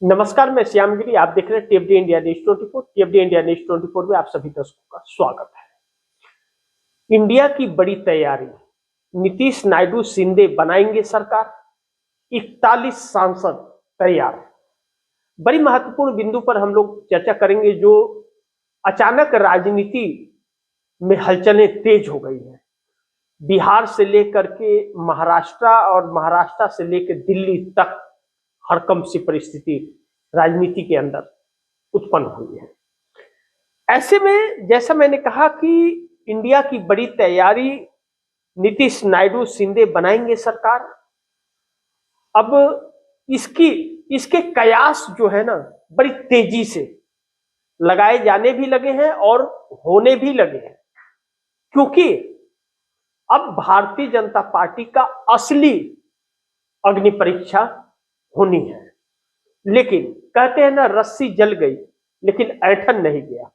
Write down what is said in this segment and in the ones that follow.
नमस्कार, मैं श्यामगिरी। आप देख रहे हैं टीएफडी इंडिया न्यूज 24। टीएफडी इंडिया न्यूज 24 में आप सभी दर्शकों का स्वागत है। इंडिया की बड़ी तैयारी, नीतीश नायडू शिंदे बनाएंगे सरकार, 41 सांसद तैयार। बड़ी महत्वपूर्ण बिंदु पर हम लोग चर्चा करेंगे, जो अचानक राजनीति में हलचलें तेज हो गई हैं। बिहार से लेकर के महाराष्ट्र और महाराष्ट्र से लेकर दिल्ली तक हड़कंप सी परिस्थिति राजनीति के अंदर उत्पन्न हुई है। ऐसे में जैसा मैंने कहा कि इंडिया की बड़ी तैयारी, नीतीश नायडू शिंदे बनाएंगे सरकार। अब इसके कयास जो है ना, बड़ी तेजी से लगाए जाने भी लगे हैं और होने भी लगे हैं, क्योंकि अब भारतीय जनता पार्टी का असली अग्नि परीक्षा होनी है। लेकिन कहते हैं ना, रस्सी जल गई लेकिन ऐंठन नहीं गया।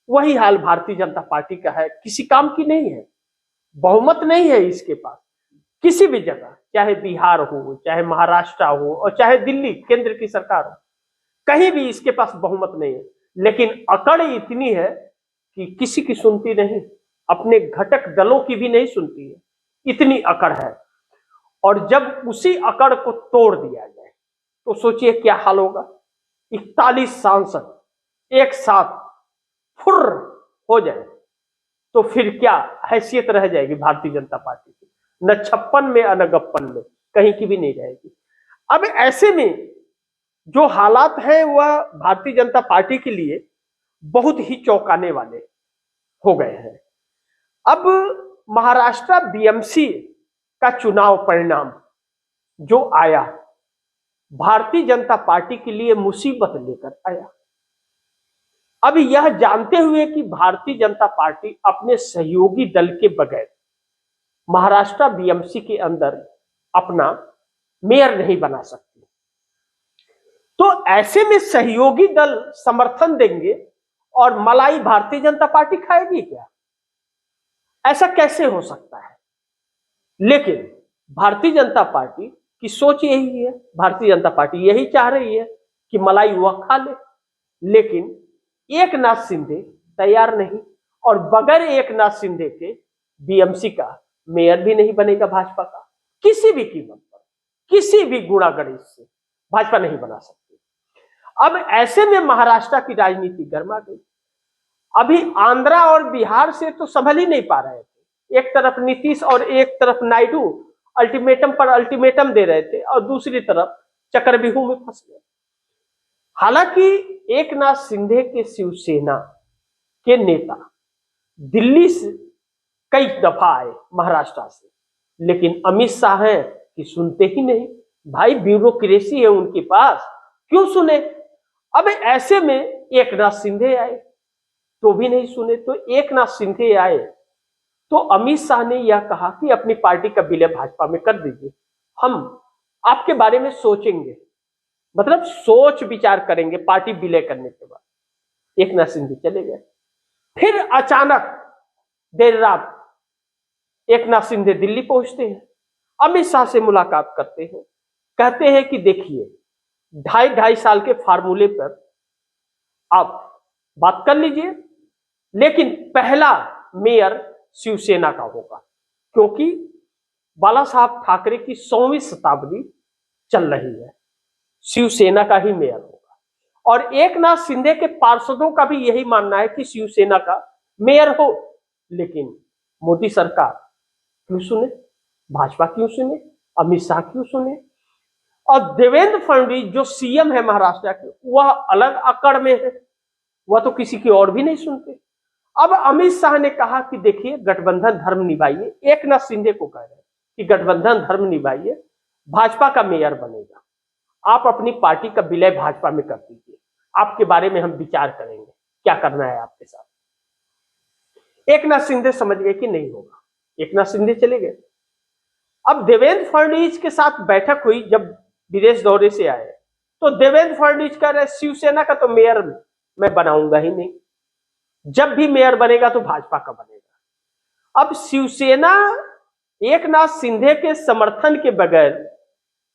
वही हाल भारतीय जनता पार्टी का है, किसी काम की नहीं है, बहुमत नहीं है इसके पास किसी भी जगह, चाहे बिहार हो, चाहे महाराष्ट्र हो और चाहे दिल्ली केंद्र की सरकार हो, कहीं भी इसके पास बहुमत नहीं है। लेकिन अकड़ इतनी है कि किसी की सुनती नहीं, अपने घटक दलों की भी नहीं सुनती है, इतनी अकड़ है। और जब उसी अकड़ को तोड़ दिया जाए तो सोचिए क्या हाल होगा। 41 सांसद एक साथ फुर्र हो जाए तो फिर क्या हैसियत रह जाएगी भारतीय जनता पार्टी की। न 56 में न 59 में, कहीं की भी नहीं रहेगी। अब ऐसे में जो हालात हैं वह भारतीय जनता पार्टी के लिए बहुत ही चौंकाने वाले हो गए हैं। अब महाराष्ट्र बीएमसी का चुनाव परिणाम जो आया, भारतीय जनता पार्टी के लिए मुसीबत लेकर आया। अब यह जानते हुए कि भारतीय जनता पार्टी अपने सहयोगी दल के बगैर महाराष्ट्र बीएमसी के अंदर अपना मेयर नहीं बना सकती, तो ऐसे में सहयोगी दल समर्थन देंगे और मलाई भारतीय जनता पार्टी खाएगी क्या? ऐसा कैसे हो सकता है? लेकिन भारतीय जनता पार्टी की सोच यही है, भारतीय जनता पार्टी यही चाह रही है कि मलाई वह खा ले। लेकिन एकनाथ शिंदे तैयार नहीं, और बगैर एकनाथ शिंदे के बीएमसी का मेयर भी नहीं बनेगा भाजपा का। किसी भी कीमत पर, किसी भी गुणागणित से भाजपा नहीं बना सकती। अब ऐसे में महाराष्ट्र की राजनीति गर्मा गई। अभी आंध्रा और बिहार से तो संभल ही नहीं पा रहे थे। एक तरफ नीतीश और एक तरफ नायडू अल्टीमेटम पर अल्टीमेटम दे रहे थे और दूसरी तरफ चक्रव्यूह में फंस गए। हालांकि एकनाथ शिंदे के शिवसेना के नेता दिल्ली से कई दफा आए महाराष्ट्र से, लेकिन अमित शाह हैं कि सुनते ही नहीं। भाई, ब्यूरोक्रेसी है उनके पास, क्यों सुने? अब ऐसे में एकनाथ शिंदे आए तो भी नहीं सुने। तो एकनाथ शिंदे आए तो अमित शाह ने यह कहा कि अपनी पार्टी का विलय भाजपा में कर दीजिए, हम आपके बारे में सोचेंगे, मतलब सोच विचार करेंगे पार्टी विलय करने के बाद। एकनाथ शिंदे चले गए। फिर अचानक देर रात एकनाथ शिंदे दिल्ली पहुंचते हैं, अमित शाह से मुलाकात करते हैं, कहते हैं कि देखिए, 2.5 साल के फार्मूले पर आप बात कर लीजिए, लेकिन पहला मेयर शिवसेना का होगा, क्योंकि बाला साहब ठाकरे की 100वीं शताब्दी चल रही है, शिवसेना का ही मेयर होगा। और एकनाथ शिंदे के पार्षदों का भी यही मानना है कि शिवसेना का मेयर हो। लेकिन मोदी सरकार क्यों सुने, भाजपा क्यों सुने, अमित शाह क्यों सुने? और देवेंद्र फडणवीस जो सीएम है महाराष्ट्र के, वह अलग अकड़ में है, वह तो किसी की और भी नहीं सुनते। अब अमित शाह ने कहा कि देखिए, गठबंधन धर्म निभाइए। एकनाथ शिंदे को कह रहे हैं कि गठबंधन धर्म निभाइए, भाजपा का मेयर बनेगा, आप अपनी पार्टी का विलय भाजपा में कर दीजिए, आपके बारे में हम विचार करेंगे क्या करना है आपके साथ। एकनाथ शिंदे समझ गए कि नहीं होगा, एकनाथ शिंदे चले गए। अब देवेंद्र फडणवीस के साथ बैठक हुई, जब विदेश दौरे से आए तो देवेंद्र फडणवीस कह रहे शिवसेना का तो मेयर मैं बनाऊंगा ही नहीं, जब भी मेयर बनेगा तो भाजपा का बनेगा। अब शिवसेना एकनाथ शिंदे के समर्थन के बगैर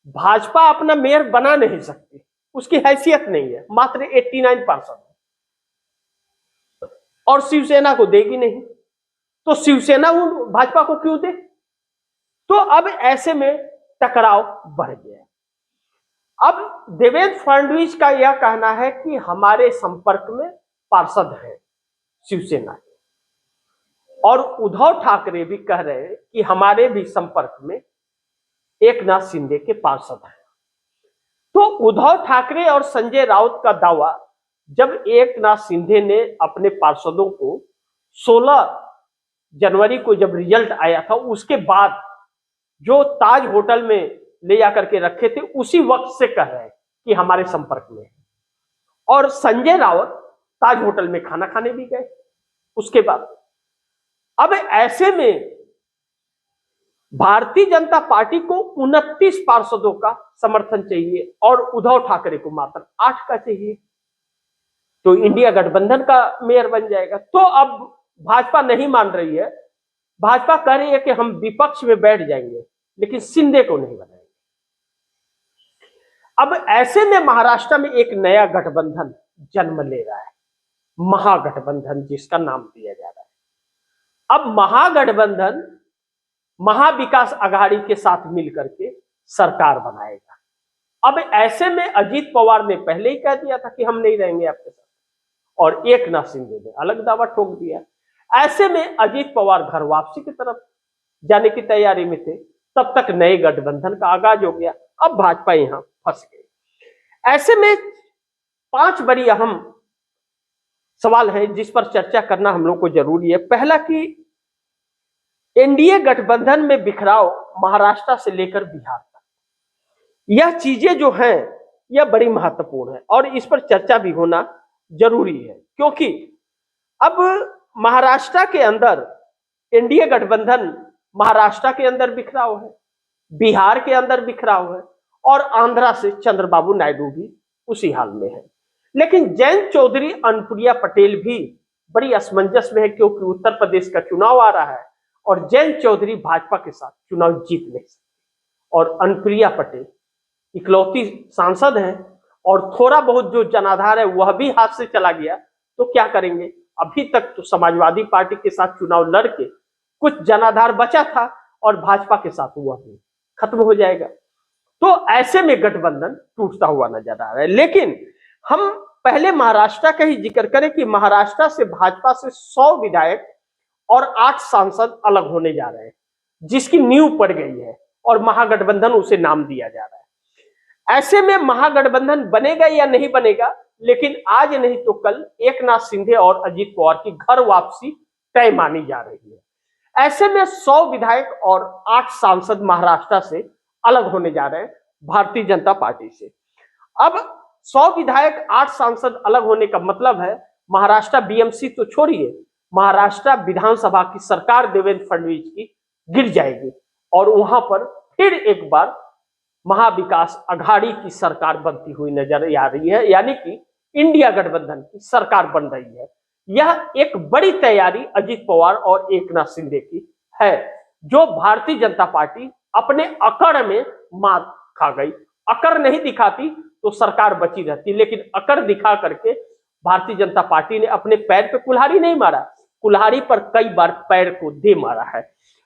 भाजपा अपना मेयर बना नहीं सकती। उसकी हैसियत नहीं है, मात्र 89 पार्षद और शिवसेना को देगी नहीं, तो शिवसेना वो भाजपा को क्यों दे? तो अब ऐसे में टकराव बढ़ गया। अब देवेंद्र फडणवीस का यह कहना है कि हमारे संपर्क में पार्षद है शिवसेना के, और उद्धव ठाकरे भी कह रहे हैं कि हमारे भी संपर्क में एकनाथ शिंदे के पार्षद हैं। तो उद्धव ठाकरे और संजय राउत का दावा, जब एकनाथ शिंदे ने अपने पार्षदों को 16 जनवरी को जब रिजल्ट आया था उसके बाद जो ताज होटल में ले जाकर के रखे थे, उसी वक्त से कह रहे हैं कि हमारे संपर्क में है। और संजय राउत ताज होटल में खाना खाने भी गए उसके बाद। अब ऐसे में भारतीय जनता पार्टी को 29 पार्षदों का समर्थन चाहिए और उद्धव ठाकरे को मात्र 8 का चाहिए, तो इंडिया गठबंधन का मेयर बन जाएगा। तो अब भाजपा नहीं मान रही है, भाजपा कह रही है कि हम विपक्ष में बैठ जाएंगे लेकिन शिंदे को नहीं बनाएंगे। अब ऐसे में महाराष्ट्र में एक नया गठबंधन जन्म ले रहा है, महागठबंधन जिसका नाम दिया जा रहा है। अब महागठबंधन महाविकास आघाड़ी के साथ मिलकर के सरकार बनाएगा। अब ऐसे में अजीत पवार ने पहले ही कह दिया था कि हम नहीं रहेंगे आपके साथ, और एकनाथ शिंदे ने अलग दावा ठोक दिया। ऐसे में अजीत पवार घर वापसी की तरफ जाने की तैयारी में थे, तब तक नए गठबंधन का आगाज हो गया। अब भाजपा यहां फंस गई। ऐसे में 5 बड़ी अहम सवाल हैं जिस पर चर्चा करना हम लोग को जरूरी है। पहला कि एनडीए गठबंधन में बिखराव महाराष्ट्र से लेकर बिहार तक, यह चीजें जो हैं यह बड़ी महत्वपूर्ण है और इस पर चर्चा भी होना जरूरी है, क्योंकि अब महाराष्ट्र के अंदर एनडीए गठबंधन महाराष्ट्र के अंदर बिखराव है, बिहार के अंदर बिखराव है और आंध्रा से चंद्रबाबू नायडू भी उसी हाल में है। लेकिन जयंत चौधरी अनुप्रिया पटेल भी बड़ी असमंजस में है, क्योंकि उत्तर प्रदेश का चुनाव आ रहा है और जयंत चौधरी भाजपा के साथ चुनाव जीत नहीं सकते और अनुप्रिया पटेल इकलौती सांसद हैं और थोड़ा बहुत जो जनाधार है वह भी हाथ से चला गया, तो क्या करेंगे? अभी तक तो समाजवादी पार्टी के साथ चुनाव लड़के कुछ जनाधार बचा था और भाजपा के साथ वह भी खत्म हो जाएगा। तो ऐसे में गठबंधन टूटता हुआ नजर आ रहा है। लेकिन हम पहले महाराष्ट्र का ही जिक्र करें कि महाराष्ट्र से भाजपा से 100 विधायक और 8 सांसद अलग होने जा रहे हैं, जिसकी नींव पड़ गई है और महागठबंधन उसे नाम दिया जा रहा है। ऐसे में महागठबंधन बनेगा या नहीं बनेगा, लेकिन आज नहीं तो कल एकनाथ शिंदे और अजीत पवार की घर वापसी तय मानी जा रही है। ऐसे में 100 विधायक और 8 सांसद महाराष्ट्र से अलग होने जा रहे हैं भारतीय जनता पार्टी से। अब 100 विधायक 8 सांसद अलग होने का मतलब है महाराष्ट्र बीएमसी तो छोड़िए, महाराष्ट्र विधानसभा की सरकार देवेंद्र फडणवीस की गिर जाएगी और वहां पर फिर एक बार महाविकास आघाड़ी की सरकार बनती हुई नजर आ रही है, यानी कि इंडिया गठबंधन की सरकार बन रही है। यह एक बड़ी तैयारी अजीत पवार और एकनाथ शिंदे की है, जो भारतीय जनता पार्टी अपने अकड़ में मात खा गई। अकड़ नहीं दिखाती तो सरकार बची रहती, लेकिन अकड़ दिखा करके भारतीय जनता पार्टी ने अपने पैर पे कुल्हाड़ी नहीं मारा, कुल्हाड़ी पर कई बार पैर को दे मारा है।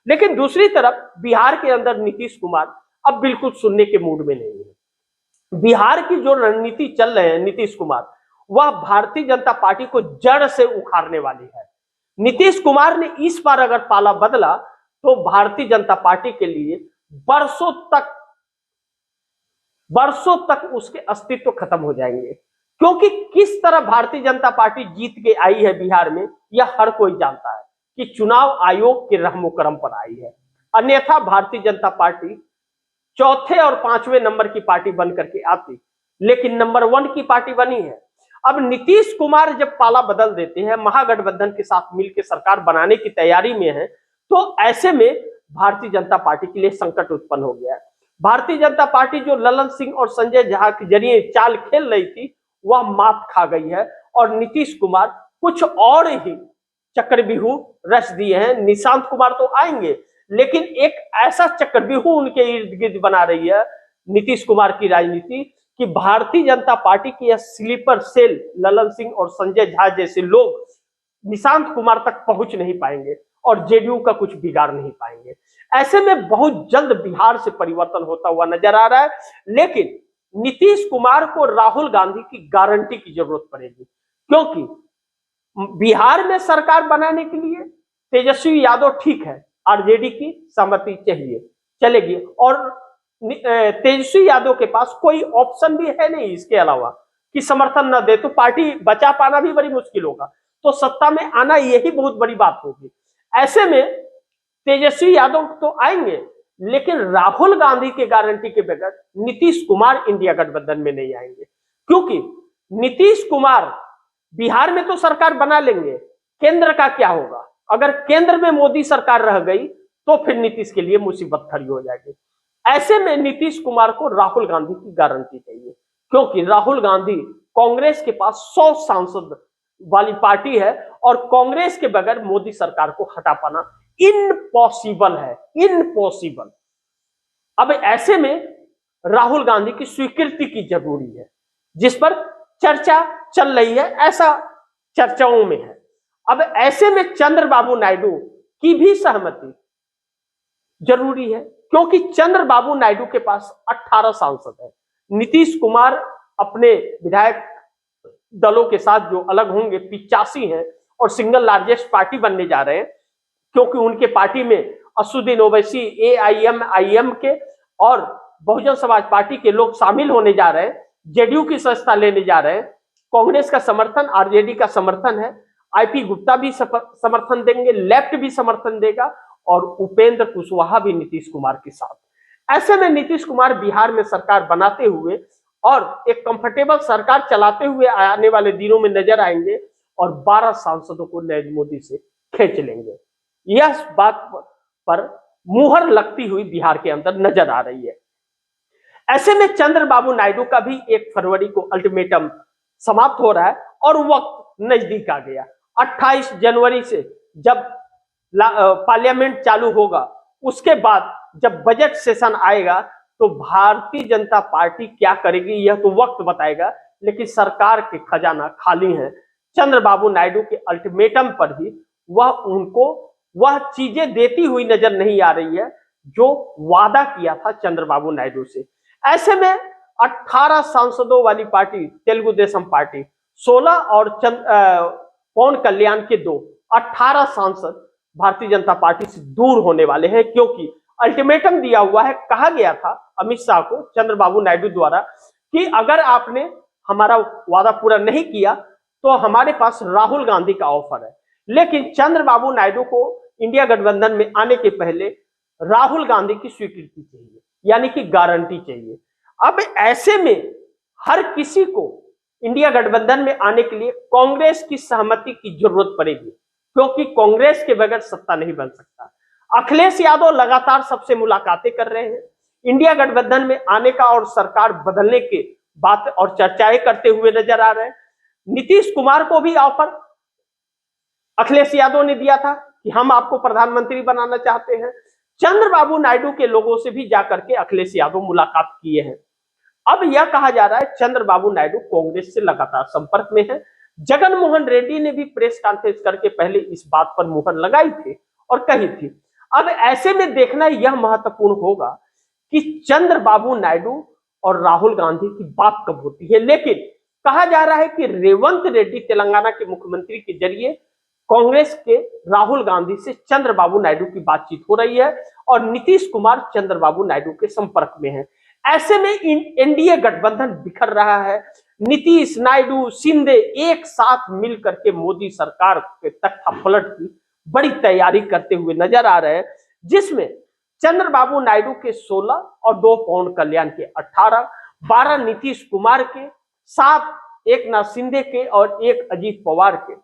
लेकिन दूसरी तरफ बिहार के अंदर नीतीश कुमार अब बिल्कुल सुनने के मूड में नहीं है। बिहार की जो रणनीति चल रहे हैं नीतीश कुमार, वह भारतीय जनता पार्टी को जड़ से उखाड़ने वाली है। नीतीश कुमार ने इस बार अगर पाला बदला तो भारतीय जनता पार्टी के लिए बरसों तक उसके अस्तित्व खत्म हो जाएंगे, क्योंकि किस तरह भारतीय जनता पार्टी जीत के आई है बिहार में, यह हर कोई जानता है कि चुनाव आयोग के रहमो करम पर आई है। अन्यथा भारतीय जनता पार्टी चौथे और 5वें नंबर की पार्टी बन करके आती, लेकिन नंबर 1 की पार्टी बनी है। अब नीतीश कुमार जब पाला बदल देते हैं, महागठबंधन के साथ मिलकर सरकार बनाने की तैयारी में है, तो ऐसे में भारतीय जनता पार्टी के लिए संकट उत्पन्न हो गया है। भारतीय जनता पार्टी जो ललन सिंह और संजय झा के जरिए चाल खेल रही थी, वह मात खा गई है और नीतीश कुमार कुछ और ही चक्रव्यूह रच दिए हैं। निशांत कुमार तो आएंगे, लेकिन एक ऐसा चक्रव्यूह उनके इर्द गिर्द बना रही है नीतीश कुमार की राजनीति कि भारतीय जनता पार्टी की यह स्लीपर सेल ललन सिंह और संजय झा जैसे लोग निशांत कुमार तक पहुंच नहीं पाएंगे और जेडीयू का कुछ बिगाड़ नहीं पाएंगे। ऐसे में बहुत जल्द बिहार से परिवर्तन होता हुआ नजर आ रहा है, लेकिन नीतीश कुमार को राहुल गांधी की गारंटी की जरूरत पड़ेगी, क्योंकि बिहार में सरकार बनाने के लिए तेजस्वी यादव ठीक है, आरजेडी की सहमति चाहिए चलेगी, और तेजस्वी यादव के पास कोई ऑप्शन भी है नहीं इसके अलावा कि समर्थन न दे तो पार्टी बचा पाना भी बड़ी मुश्किल होगा, तो सत्ता में आना यही बहुत बड़ी बात होगी। ऐसे में तेजस्वी यादव तो आएंगे, लेकिन राहुल गांधी के गारंटी के बगैर नीतीश कुमार इंडिया गठबंधन में नहीं आएंगे, क्योंकि नीतीश कुमार बिहार में तो सरकार बना लेंगे, केंद्र का क्या होगा? अगर केंद्र में मोदी सरकार रह गई तो फिर नीतीश के लिए मुसीबत खड़ी हो जाएगी। ऐसे में नीतीश कुमार को राहुल गांधी की गारंटी चाहिए, क्योंकि राहुल गांधी कांग्रेस के पास 100 सांसद वाली पार्टी है और कांग्रेस के बगैर मोदी सरकार को हटा पाना इम्पॉसिबल है, इम्पॉसिबल। अब ऐसे में राहुल गांधी की स्वीकृति की जरूरी है, जिस पर चर्चा चल रही है, ऐसा चर्चाओं में है। अब ऐसे में चंद्रबाबू नायडू की भी सहमति जरूरी है, क्योंकि चंद्रबाबू नायडू के पास 18 सांसद है। नीतीश कुमार अपने विधायक दलों के साथ जो अलग होंगे 85 हैं और सिंगल लार्जेस्ट पार्टी बनने जा रहे हैं, क्योंकि उनके पार्टी में असुद्दीन ओवैसी, AIM के और बहुजन समाज पार्टी के लोग शामिल होने जा रहे हैं, जेडीयू की सदस्यता लेने जा रहे हैं, कांग्रेस का समर्थन, आरजेडी का समर्थन है, IP गुप्ता भी समर्थन देंगे, लेफ्ट भी समर्थन देगा और उपेंद्र कुशवाहा भी नीतीश कुमार के साथ। ऐसे में नीतीश कुमार बिहार में सरकार बनाते हुए और एक कंफर्टेबल सरकार चलाते हुए आने वाले दिनों में नजर आएंगे और 12 सांसदों को नरेंद्र मोदी से खींच लेंगे। यह बात पर मुहर लगती हुई बिहार के अंदर नजर आ रही है। ऐसे में चंद्रबाबू नायडू का भी 1 फरवरी को अल्टीमेटम समाप्त हो रहा है और वक्त नजदीक आ गया। 28 जनवरी से जब पार्लियामेंट चालू होगा, उसके बाद जब बजट सेशन आएगा तो भारतीय जनता पार्टी क्या करेगी यह तो वक्त बताएगा, लेकिन सरकार के खजाना खाली है। चंद्रबाबू नायडू के अल्टीमेटम पर भी उनको वह चीजें देती हुई नजर नहीं आ रही है जो वादा किया था चंद्रबाबू नायडू से। ऐसे में 18 सांसदों वाली पार्टी तेलुगु देशम पार्टी, 16 और पवन कल्याण के 2, 18 सांसद भारतीय जनता पार्टी से दूर होने वाले हैं, क्योंकि अल्टीमेटम दिया हुआ है। कहा गया था अमित शाह को चंद्रबाबू नायडू द्वारा कि अगर आपने हमारा वादा पूरा नहीं किया तो हमारे पास राहुल गांधी का ऑफर है, लेकिन चंद्रबाबू नायडू को इंडिया गठबंधन में आने के पहले राहुल गांधी की स्वीकृति चाहिए, यानी कि गारंटी चाहिए। अब ऐसे में हर किसी को इंडिया गठबंधन में आने के लिए कांग्रेस की सहमति की जरूरत पड़ेगी, क्योंकि कांग्रेस के बगैर सत्ता नहीं बन सकता। अखिलेश यादव लगातार सबसे मुलाकातें कर रहे हैं, इंडिया गठबंधन में आने का और सरकार बदलने के बात और चर्चाएं करते हुए नजर आ रहे हैं। नीतीश कुमार को भी ऑफर अखिलेश यादव ने दिया था कि हम आपको प्रधानमंत्री बनाना चाहते हैं। चंद्रबाबू नायडू के लोगों से भी जाकर के अखिलेश यादव मुलाकात किए हैं। अब यह कहा जा रहा है चंद्रबाबू नायडू कांग्रेस से लगातार संपर्क में है। जगन मोहन रेड्डी ने भी प्रेस कॉन्फ्रेंस करके पहले इस बात पर मुहर लगाई थी और कही थी। अब ऐसे में देखना यह महत्वपूर्ण होगा कि चंद्रबाबू नायडू और राहुल गांधी की बात कब होती है, लेकिन कहा जा रहा है कि रेवंत रेड्डी तेलंगाना के मुख्यमंत्री के जरिए कांग्रेस के राहुल गांधी से चंद्रबाबू नायडू की बातचीत हो रही है और नीतीश कुमार चंद्रबाबू नायडू के संपर्क में है। ऐसे में एनडीए गठबंधन बिखर रहा है। नीतीश, नायडू, शिंदे एक साथ मिलकर के मोदी सरकार के तख्ता पलट की बड़ी तैयारी करते हुए नजर आ रहे हैं, जिसमें चंद्रबाबू नायडू के 16 और 2 पवन कल्याण के 18, 12 नीतीश कुमार के, 7 एकनाथ शिंदे के और 1 अजीत पवार के।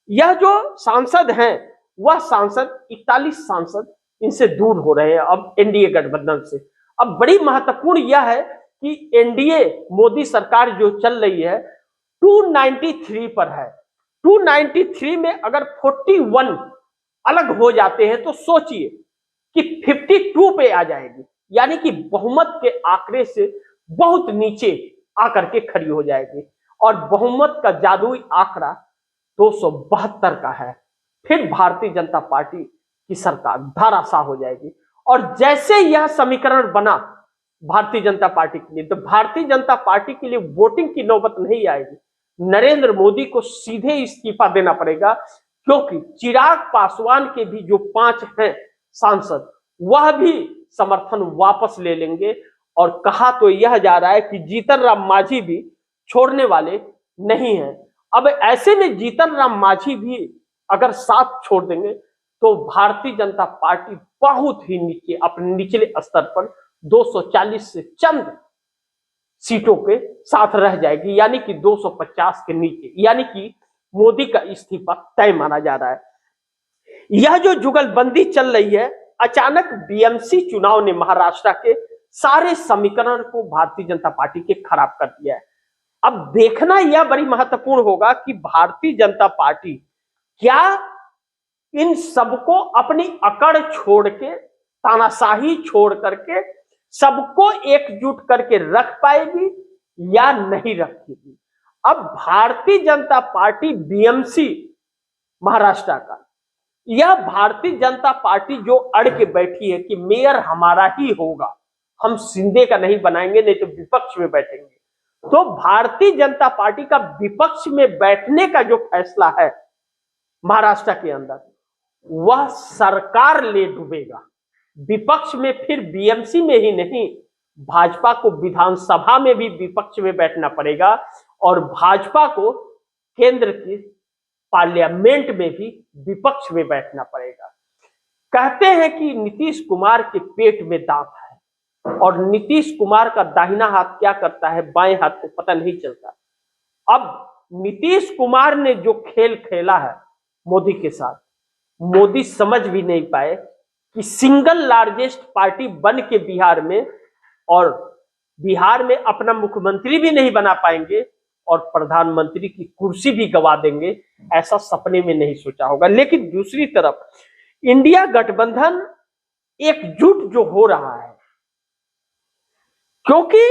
यह जो सांसद हैं वह सांसद 41 सांसद इनसे दूर हो रहे हैं अब एनडीए गठबंधन से। अब बड़ी महत्वपूर्ण यह है कि एनडीए मोदी सरकार जो चल रही है 293 पर है। 293 में अगर 41 अलग हो जाते हैं तो सोचिए कि 52 पे आ जाएगी, यानी कि बहुमत के आंकड़े से बहुत नीचे आकर के खड़ी हो जाएगी और बहुमत का जादुई आंकड़ा 272 का है। फिर भारतीय जनता पार्टी की सरकार धराशाह हो जाएगी। और जैसे यह समीकरण बना भारतीय जनता पार्टी के लिए, तो भारतीय जनता पार्टी के लिए वोटिंग की नौबत नहीं आएगी। नरेंद्र मोदी को सीधे इस्तीफा देना पड़ेगा, क्योंकि चिराग पासवान के भी जो 5 हैं सांसद, वह भी समर्थन वापस ले लेंगे। और कहा तो यह जा रहा है कि जीतन राम मांझी भी छोड़ने वाले नहीं हैं। अब ऐसे में जीतन राम मांझी भी अगर साथ छोड़ देंगे तो भारतीय जनता पार्टी बहुत ही नीचे, अपने निचले स्तर पर 240 से चंद सीटों के साथ रह जाएगी, यानी कि 250 के नीचे, यानी कि मोदी का इस्तीफा तय माना जा रहा है। यह जो जुगलबंदी चल रही है, अचानक बीएमसी चुनाव ने महाराष्ट्र के सारे समीकरण को भारतीय जनता पार्टी के खराब कर दिया है। अब देखना यह बड़ी महत्वपूर्ण होगा कि भारतीय जनता पार्टी क्या इन सबको अपनी अकड़ छोड़ के, तानाशाही छोड़ करके सबको एकजुट करके रख पाएगी या नहीं रखेगी। अब भारतीय जनता पार्टी बीएमसी महाराष्ट्र का, यह भारतीय जनता पार्टी जो अड़ के बैठी है कि मेयर हमारा ही होगा, हम शिंदे का नहीं बनाएंगे, नहीं तो विपक्ष में बैठेंगे। तो भारतीय जनता पार्टी का विपक्ष में बैठने का जो फैसला है महाराष्ट्र के अंदर, वह सरकार ले डूबेगा। विपक्ष में फिर बीएमसी में ही नहीं, भाजपा को विधानसभा में भी विपक्ष में बैठना पड़ेगा और भाजपा को केंद्र की पार्लियामेंट में भी विपक्ष में बैठना पड़ेगा। कहते हैं कि नीतीश कुमार के पेट में दांत है और नीतीश कुमार का दाहिना हाथ क्या करता है बाएं हाथ को पता नहीं चलता। अब नीतीश कुमार ने जो खेल खेला है मोदी के साथ, मोदी समझ भी नहीं पाए कि सिंगल लार्जेस्ट पार्टी बन के बिहार में, और बिहार में अपना मुख्यमंत्री भी नहीं बना पाएंगे और प्रधानमंत्री की कुर्सी भी गवा देंगे, ऐसा सपने में नहीं सोचा होगा। लेकिन दूसरी तरफ इंडिया गठबंधन एकजुट जो हो रहा है, क्योंकि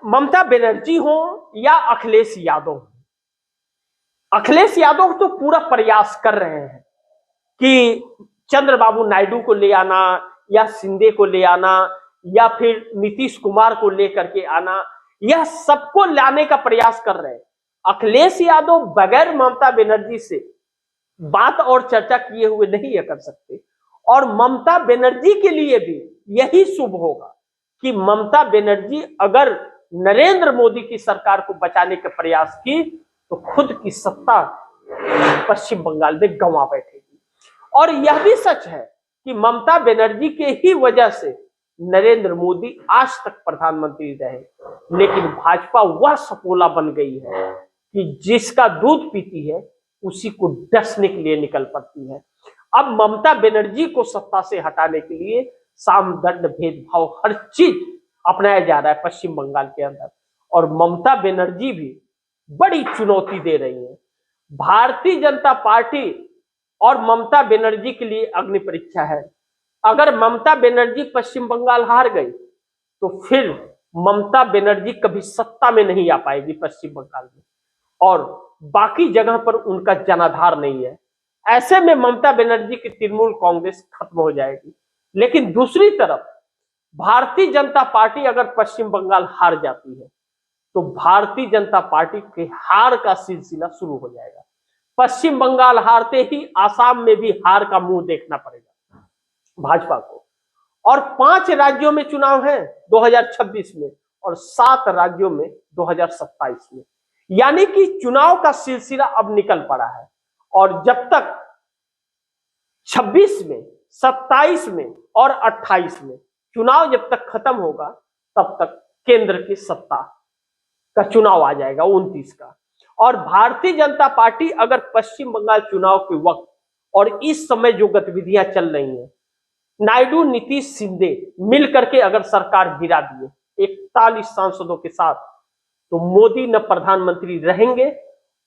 ममता बनर्जी हो या अखिलेश यादव हो, अखिलेश यादव तो पूरा प्रयास कर रहे हैं कि चंद्रबाबू नायडू को ले आना या शिंदे को ले आना या फिर नीतीश कुमार को लेकर के आना, यह सबको लाने का प्रयास कर रहे हैं। अखिलेश यादव बगैर ममता बनर्जी से बात और चर्चा किए हुए नहीं कर सकते। और ममता बनर्जी के लिए भी यही शुभ होगा कि ममता बनर्जी अगर नरेंद्र मोदी की सरकार को बचाने का प्रयास की तो खुद की सत्ता पश्चिम बंगाल में गंवा बैठेगी। और यह भी सच है कि ममता बनर्जी के ही वजह से नरेंद्र मोदी आज तक प्रधानमंत्री रहे, लेकिन भाजपा वह सपोला बन गई है कि जिसका दूध पीती है उसी को डसने के लिए निकल पड़ती है। अब ममता बनर्जी को सत्ता से हटाने के लिए सामदंड भेदभाव हर चीज अपनाया जा रहा है पश्चिम बंगाल के अंदर, और ममता बनर्जी भी बड़ी चुनौती दे रही है। भारतीय जनता पार्टी और ममता बनर्जी के लिए अग्नि परीक्षा है। अगर ममता बनर्जी पश्चिम बंगाल हार गई तो फिर ममता बनर्जी कभी सत्ता में नहीं आ पाएगी पश्चिम बंगाल में, और बाकी जगह पर उनका जनाधार नहीं है। ऐसे में ममता बनर्जी की तृणमूल कांग्रेस खत्म हो जाएगी। लेकिन दूसरी तरफ भारतीय जनता पार्टी अगर पश्चिम बंगाल हार जाती है तो भारतीय जनता पार्टी के हार का सिलसिला शुरू हो जाएगा। पश्चिम बंगाल हारते ही आसाम में भी हार का मुंह देखना पड़ेगा भाजपा को। और 5 राज्यों में चुनाव है 2026 में और 7 राज्यों में 2027 में, यानी कि चुनाव का सिलसिला अब निकल पड़ा है। और जब तक 26 में, 27 में और 28 में चुनाव जब तक खत्म होगा तब तक केंद्र की सत्ता का चुनाव आ जाएगा 29 का। और भारतीय जनता पार्टी अगर पश्चिम बंगाल चुनाव के वक्त और इस समय जो गतिविधियां चल रही हैं, नायडू नीतीश शिंदे मिल करके अगर सरकार गिरा दिए 41 सांसदों के साथ, तो मोदी न प्रधानमंत्री रहेंगे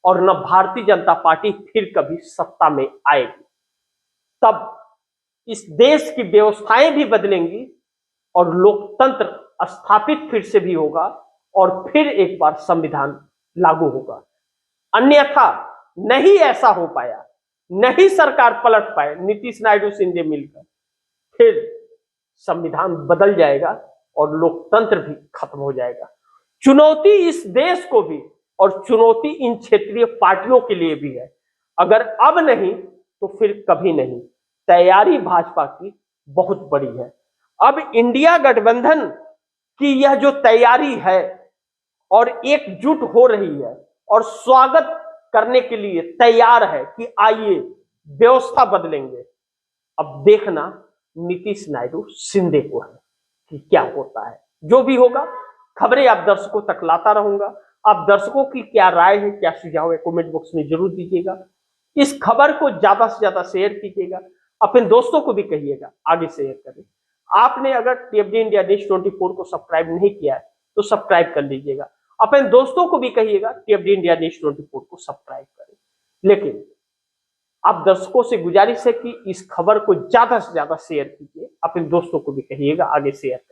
और न भारतीय जनता पार्टी फिर कभी सत्ता में आएगी। तब इस देश की व्यवस्थाएं भी बदलेंगी और लोकतंत्र स्थापित फिर से भी होगा और फिर एक बार संविधान लागू होगा। अन्यथा नहीं ऐसा हो पाया, नहीं सरकार पलट पाए नीतीश नायडू शिंदे मिलकर, फिर संविधान बदल जाएगा और लोकतंत्र भी खत्म हो जाएगा। चुनौती इस देश को भी और चुनौती इन क्षेत्रीय पार्टियों के लिए भी है। अगर अब नहीं तो फिर कभी नहीं। तैयारी भाजपा की बहुत बड़ी है। अब इंडिया गठबंधन की यह जो तैयारी है और एकजुट हो रही है और स्वागत करने के लिए तैयार है कि आइए व्यवस्था बदलेंगे। अब देखना नीतीश नायडू शिंदे को है कि क्या होता है। जो भी होगा खबरें आप दर्शकों तक लाता रहूंगा। आप दर्शकों की क्या राय है, क्या सुझाव है, कमेंट बॉक्स में जरूर दीजिएगा। इस खबर को ज्यादा से ज्यादा शेयर कीजिएगा, अपने दोस्तों को भी कहिएगा आगे शेयर करें। आपने अगर टीएफडी इंडिया न्यूज़ 24 को सब्सक्राइब नहीं किया है तो सब्सक्राइब कर लीजिएगा। अपने दोस्तों को भी कहिएगा टीएफडी इंडिया न्यूज़ 24 को सब्सक्राइब करें। लेकिन आप दर्शकों से गुजारिश है कि इस खबर को ज्यादा से ज्यादा शेयर कीजिए, अपने दोस्तों को भी कहिएगा आगे शेयर करें।